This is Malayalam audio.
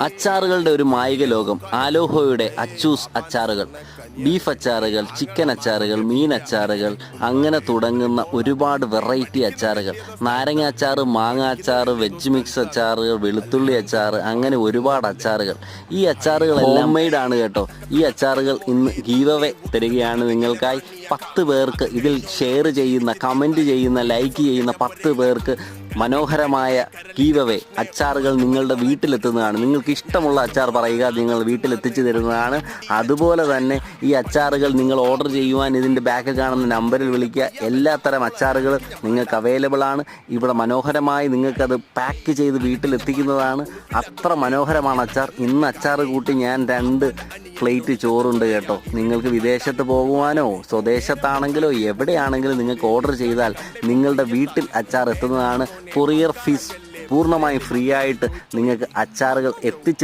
അച്ചാറുകളുടെ ഒരു മായിക ലോകം. ആലോഹോയുടെ അച്ചൂസ് അച്ചാറുകൾ, ബീഫ് അച്ചാറുകൾ, ചിക്കൻ അച്ചാറുകൾ, മീൻ അച്ചാറുകൾ, അങ്ങനെ തുടങ്ങുന്ന ഒരുപാട് വെറൈറ്റി അച്ചാറുകൾ. നാരങ്ങ അച്ചാർ, മാങ്ങ അച്ചാർ, വെജ് മിക്സ് അച്ചാറുകൾ, വെളുത്തുള്ളി അച്ചാർ, അങ്ങനെ ഒരുപാട് അച്ചാറുകൾ. ഈ അച്ചാറുകളെല്ലാം ഹോം മെയ്ഡ് ആണ് കേട്ടോ. ഈ അച്ചാറുകൾ ഇന്ന് ഗീവ് അവേ തരികയാണ് നിങ്ങൾക്കായി. 10 പേർക്ക് ഇതിൽ ഷെയർ ചെയ്യുന്ന, കമൻറ്റ് ചെയ്യുന്ന, ലൈക്ക് ചെയ്യുന്ന 10 പേർക്ക് മനോഹരമായ ഗീവ് അവേ അച്ചാറുകൾ നിങ്ങളുടെ വീട്ടിലെത്തുന്നതാണ്. നിങ്ങൾക്ക് ഇഷ്ടമുള്ള അച്ചാർ പറയുക, നിങ്ങൾ വീട്ടിലെത്തിച്ചു തരുന്നതാണ്. അതുപോലെ തന്നെ ഈ അച്ചാറുകൾ നിങ്ങൾ ഓർഡർ ചെയ്യുവാൻ ഇതിൻ്റെ ബാക്കിൽ കാണുന്ന നമ്പറിൽ വിളിക്കുക. എല്ലാത്തരം അച്ചാറുകളും നിങ്ങൾക്ക് അവൈലബിൾ ആണ്. ഇവിടെ മനോഹരമായി നിങ്ങൾക്കത് പാക്ക് ചെയ്ത് വീട്ടിലെത്തിക്കുന്നതാണ്. അത്ര മനോഹരമാണ് അച്ചാർ. ഇന്ന് അച്ചാർ കൂട്ടി ഞാൻ 2 പ്ലേറ്റ് ചോറുണ്ട് കേട്ടോ. നിങ്ങൾക്ക് വിദേശത്ത് പോകുവാനോ സ്വദേശത്താണെങ്കിലോ എവിടെയാണെങ്കിലും നിങ്ങൾക്ക് ഓർഡർ ചെയ്താൽ നിങ്ങളുടെ വീട്ടിൽ അച്ചാർ എത്തുന്നതാണ്. കൊറിയർ ഫീസ് പൂർണ്ണമായും ഫ്രീ ആയിട്ട് നിങ്ങൾക്ക് അച്ചാറുകൾ എത്തിച്ചു